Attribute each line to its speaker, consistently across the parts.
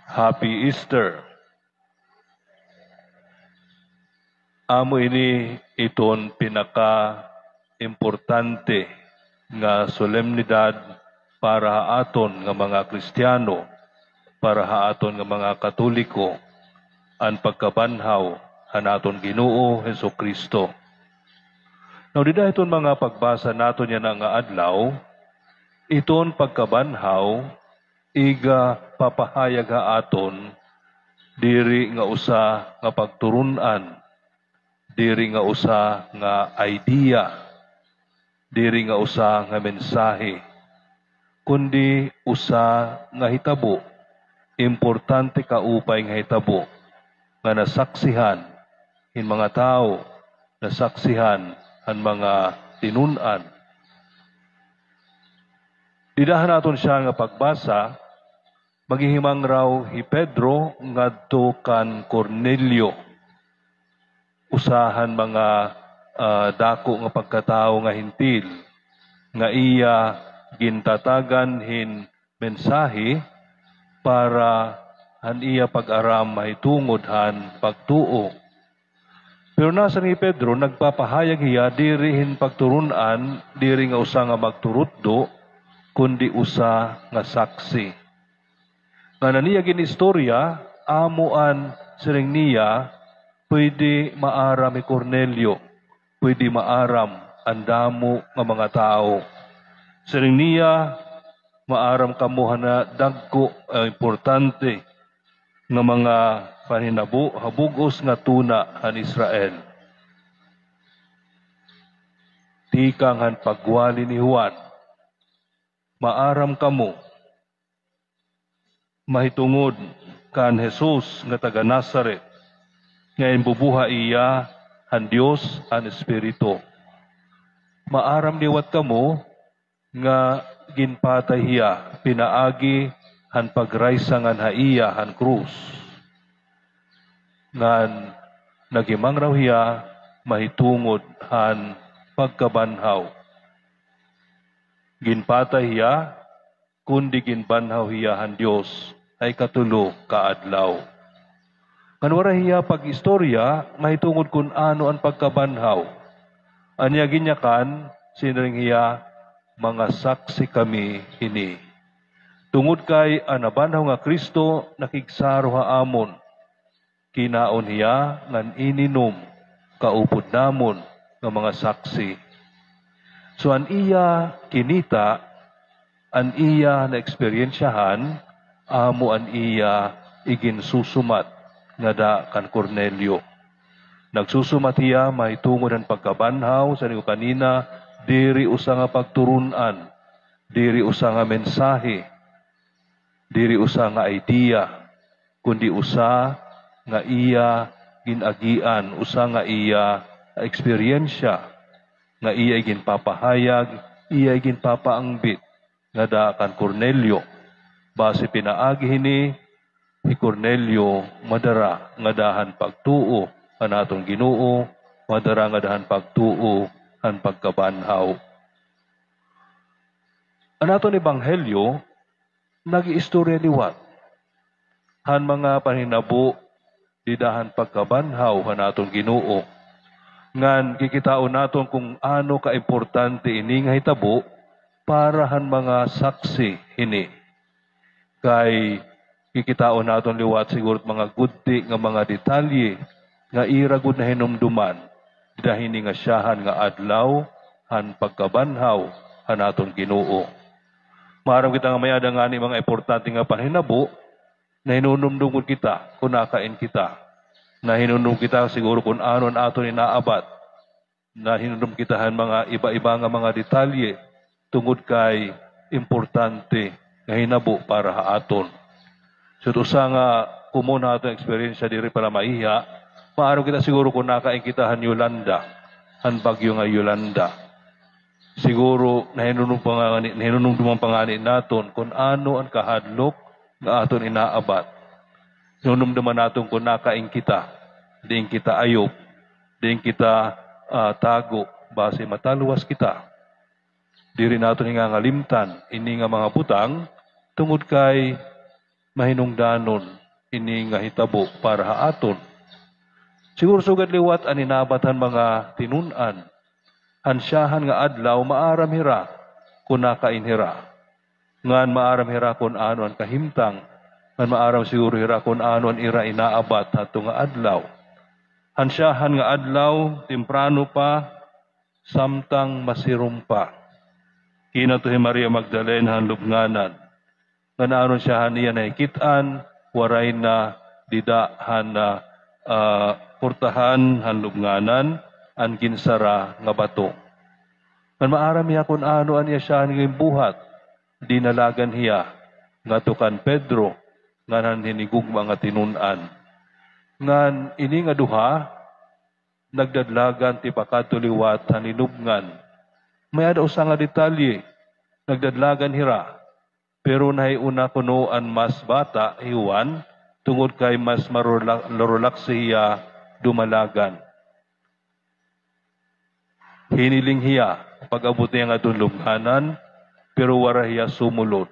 Speaker 1: Happy Easter. Amo ini iton pinaka-importante nga solemnidad para haaton nga mga Kristiyano, para haaton nga mga Katoliko, ang pagkabanhaw hanaton Ginoo Hesukristo. Now, dida iton mga pagbasa naton yan nga adlaw, iton pagkabanhaw, iga papahayag haaton, diri nga usa nga pagturunan, diri nga usa nga idea, diri nga usa nga mensahe, kundi usa nga hitabo, importante kaupay nga hitabo, nga nasaksihan in mga tao, nasaksihan ang mga tinunan. Didahan naton siya nga pagbasa, maghihimang raw hi Pedro ngadto kan Cornelio, usahan mga dako nga pagkatao nga hintil, nga iya gintatagan hin mensahe para han iya pag-aram mahitungod han pagtuo. Pero nasa ni Pedro, nagpapahayag hiya diri hin pagturunan, diri nga usa nga magturutdo, kundi usa nga saksi. Nga naniya ginistorya, amuan siring niya, pwede maaram ni Cornelio, pwede maaram ang damo nga mga tao. Siring niya, maaram kamuha na dagko importante nga mga paninabo, habugos nga tuna han Israel. Tikang han pagwali ni Juan, maaram kamo, mahitungod kan Jesus nga taga Nazaret, ngayon bubuha iya han Dios han Espiritu. Maaram liwat kamo nga ginpatay hiya, pinaagi han pagraysa ngan haiya han krus. Ngan nagimang raw hiya mahitungod han pagkabanhaw. Ginpatay hiya, kundi ginbanhaw hiya han Dios ay katulo kaadlaw. Kanwara hiya pag-istorya, mahitungod kun ano ang pagkabanhaw. Anya ginyakan, sinring hiya, mga saksi kami ini. Tungod kay anabanhaw nga Kristo, nakigsaro ha amon. Kinaon hiya, ngan ininom, kaupod namon nga mga saksi. So an iya kinita, an iya na eksperyensyahan, amo an iya iginsusumat nga da kan Cornelio. Nagsusumat hiya, mahitungod ang pagkabanhaw, sa niyo kanina, diri usa nga pagturunan, diri usa nga mensahe, diri usa nga idea, kundi usa nga iya ginagian, usa nga iya eksperyensya, nga iya ginpapahayag, iya ginpapaangbit, nga da kan Cornelio. Base pinaagi hini, si Cornelio madara nga dahan pagtuo ang atong Ginoo, madara nga dahan pagtuo ang pagkabanhaw. Ang atong ebanghelyo, nag-iistorya liwat. Han mga paninabo, didahan pagkabanhaw han atong Ginoo. Ngan kikitaon naton kung ano ka-importante ini nga hitabo para han mga saksi ini. Kay kikitaon naton liwat siguro mga gudti nga mga detalye nga iragod na hinumduman dahil nga siyahan nga adlaw han pagkabanhaw han aton Ginoo. Maram kita nga mayada nga ni mga importante nga panhinabo na hinunumdumod kita kung nakain kita. Na hinunum kita siguro kung anon aton inaabat. Na hinunum kita han mga iba-iba nga mga detalye tungod kay importante nga hinabo para haaton. So usa nga kumuna aton eksperyensya diri para maiya, maaram kita siguro kung nakain kita han Yolanda, han bagyo nga Yolanda. Siguro nahinunong dumang panganin naton kung ano ang kahadlok nga aton inaabat. Hinunumduman naton kung nakain kita, diin kita ayop, diin kita tago, base mataluwas kita. Diri naton nga ngalimtan, ini nga mga butang, tungod kay mahinungdanon ini nga hitabo para haaton. Siguro sugad liwat ang inabatan mga tinunan, hansyahan nga adlaw maaram hira kung nakainhira. Ngan maaram hira kung ano ang kahimtang, ngan maaram siguro hira kung ano ang ira inaabat hato nga adlaw. Hansyahan nga adlaw, temprano pa, samtang masirum pa. Kina to Maria Magdalena han lubnganan. Ngan aron siya niya nahikitaan, waray na didahan na portahan han lubnganan, an ginsara nga bato. Ngan maaram hiya kung ano an iya siya ng buhat, dinalagan hiya, nga tukan Pedro, ngan hinigug mga tinunan. Ngan ini nga duha, nagdadlagan ti pakatuliwat haninubngan. May ada usa nga detalye, nagdadlagan hira, pero nahiuna kuno an mas bata, hiwan, tungod kay mas marulak siya dumalagan. Hiniling hiya, pag-abot niya nga doon lubnganan, pero wara hiya sumulod.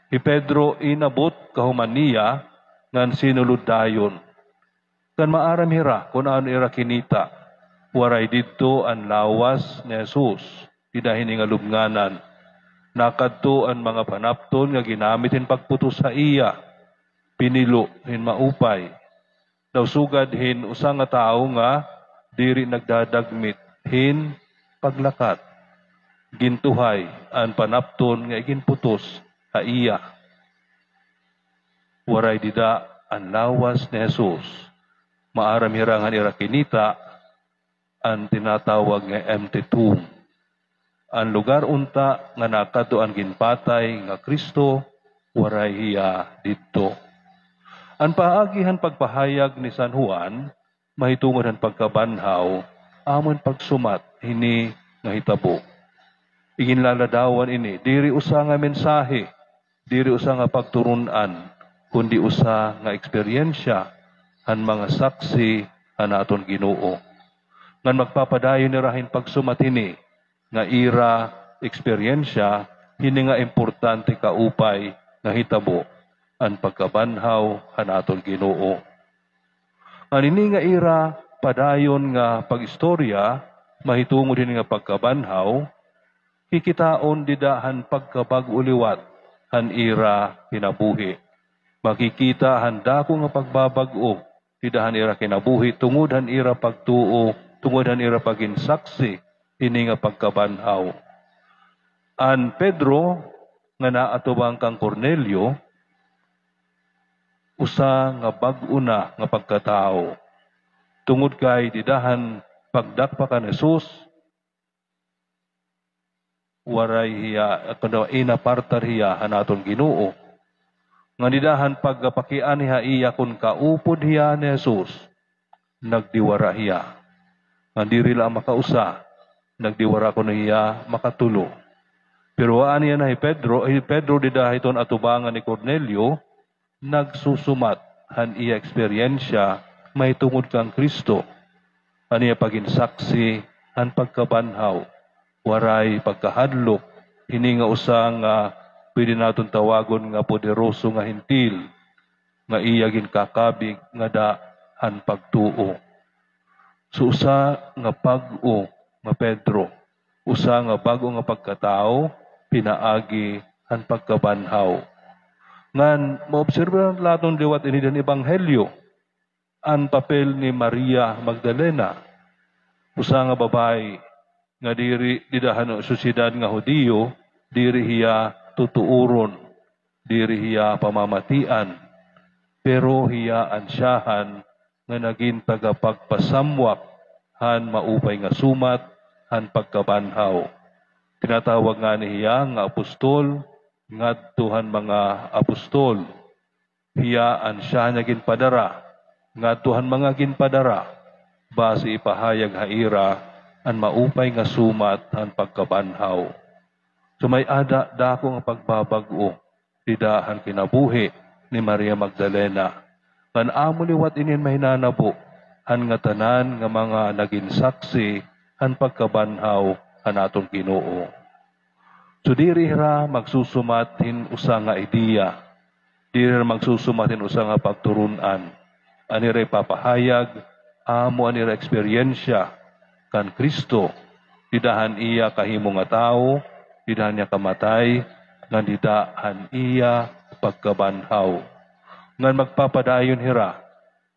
Speaker 1: Si Pedro inabot kahuman niya, ngan sinulod dayon. Kan maaram hira, kung ano ira kinita, waray dito ang lawas ni Jesus, tidahin nga lubnganan. Nakadto ang mga panapton nga ginamitin pagputos sa iya, pinilo hin maupay. Daw sugad hin usang nga tao nga, diri nagdadagmit, hin paglakat. Gintuhay ang panapton nga iginputos sa iya. Waray dida ang lawas ni Jesus. Maaram hirangan ira kinita ang tinatawag nga empty tomb. Ang lugar unta nga nakadto ang ginpatay nga Kristo, waray hiya didto. Ang paagihan pagpahayag ni San Juan, mahitungod ang pagkabanhaw, amon pagsumat, hini nga hitabo. Iginlaladawan ini, diri usa nga mensahe, diri usa nga pagturunan, kundi usa nga eksperyensya, han mga saksi, han aton Ginoo. Ngan magpapadayon ni rahin pagsumat hini, nga ira, eksperyensya, hini nga importante kaupay, nga hitabo, ang pagkabanhaw, han aton Ginoo. Ngan ini nga ira, padayon nga pag-istorya, mahitungod hini nga pagkabanhaw, kikitaon didahan pagkabag-uliwat, han ira kinabuhi. Makikita handa ko nga pagbabag-o, didahan ira kinabuhi, tungod han ira pagtuo, tungod han ira paginsaksi, ini nga pagkabanhaw. An Pedro, nga naatubang kang Cornelio, usa nga bag-una nga pagkatao. Tungod kay didahan pagdakpa kan Jesus, waray hiya, kuno inapartar hiya hanaton Ginoo. Nga nidahan pagpakian hiya iya kun kaupod hiya ni Jesus, nagdiwara hiya. Nga diri lang makausa, nagdiwara kuno hiya makatulo. Pero waan niya na Pedro didahiton atubangan ni Cornelio, nagsusumat han iya eksperyensya mahitungod kang Kristo. Aniya paginsaksi han pagkabanhaw, waray pagkahadlok, hini nga usa nga pwede naton tawagon nga poderoso nga hintil, nga iya ginkakabig nga daan pagtuo. So usa nga pag-o nga Pedro, usa nga bago nga pagkatao, pinaagi han pagkabanhaw. Ngan maobserbahan laton liwat ini den ebanghelyo, ang papel ni Maria Magdalena, usa nga babae nga diri didahan susidad nga Hudiyo, diri hiya tutuuron, diri hiya pamamatian, pero hiya ansyahan nga naging tagapagpasamwak han maupay nga sumat han pagkabanhaw. Tinatawag nga ni hiya nga apostol, ngadtuhan mga apostol. Hiya ansyahan nga ginpadara, ngadtuhan mga ginpadara, base ipahayag haira an maupay nga sumat han pagkabanhaw. So may ada dako nga pagbabag-o, didahan kinabuhi ni Maria Magdalena. Kan amo liwat inin mahinanabo, han nga tanan nga mga naging saksi, han pagkabanhaw, han aton Ginoo. So diri ra magsusumat hin usa nga ideya, Di rin magsusumatin usa nga pagturunan. Ani ray papahayag, amo ani ray eksperyensya kan Kristo. Didahan iya kahimo nga tao, didahan niya kamatay, nga didahan iya pagkabanhaw. Ngan magpapadayon hira,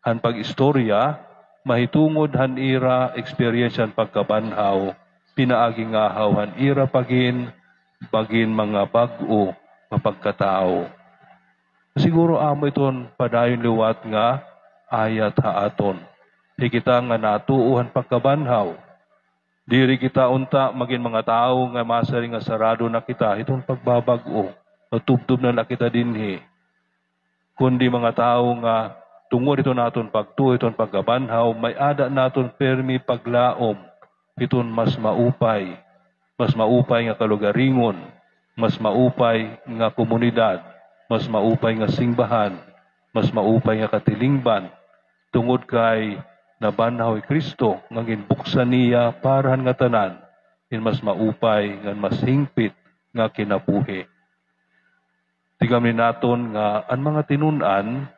Speaker 1: han pag-istorya, mahitungod han ira eksperyensyan pagkabanhaw, pinaagi nga han ira bagin mga bag-o nga pagkatao. Siguro amo iton padayon liwat nga ayat haaton. Di kita nga natuuhan pagkabanhaw. Diri kita unta maging mga tao nga masari nga sarado na kita itong pagbabag-o. Natubtob na kita dinhi. Kundi mga tao nga tungod ito naton pagtuo iton pagkabanhaw, may ada naton permi paglaom. Iton mas maupay nga kalugaringon, mas maupay nga komunidad, mas maupay nga simbahan, mas maupay nga katilingban, tungod kay nabanhaw ni Kristo, nga ginbuksan niya parahan nga tanan, in mas maupay, nga mas hingpit nga kinabuhi. Tigamin naton nga ang mga tinunan,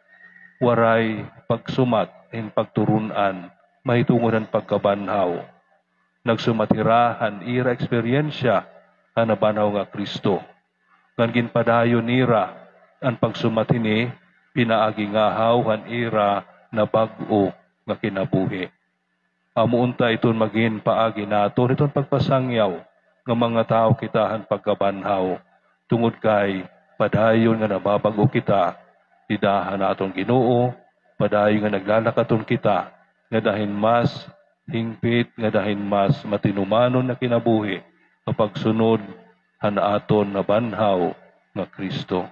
Speaker 1: waray pagsumat, in pagturunan, mahitungod ang pagkabanhaw. Nagsumatirahan ira eksperyensya, ang nabanhaw nga Kristo. Ngan ginpadayon nira, ang pagsumatini, pinaagi nga han ira na bag-o nga kinabuhi. Amuunta iton maging paagi naton iton pagpasangyaw nga mga tao kitahan pagkabanhaw tungod kay padayon nga nababag-o kita didahan naton Ginoo, padayon nga naglalakaton kita nga dahin mas hingpit, nga dahin mas matinumanon na kinabuhi kapag sunod han aton na banhaw nga Kristo.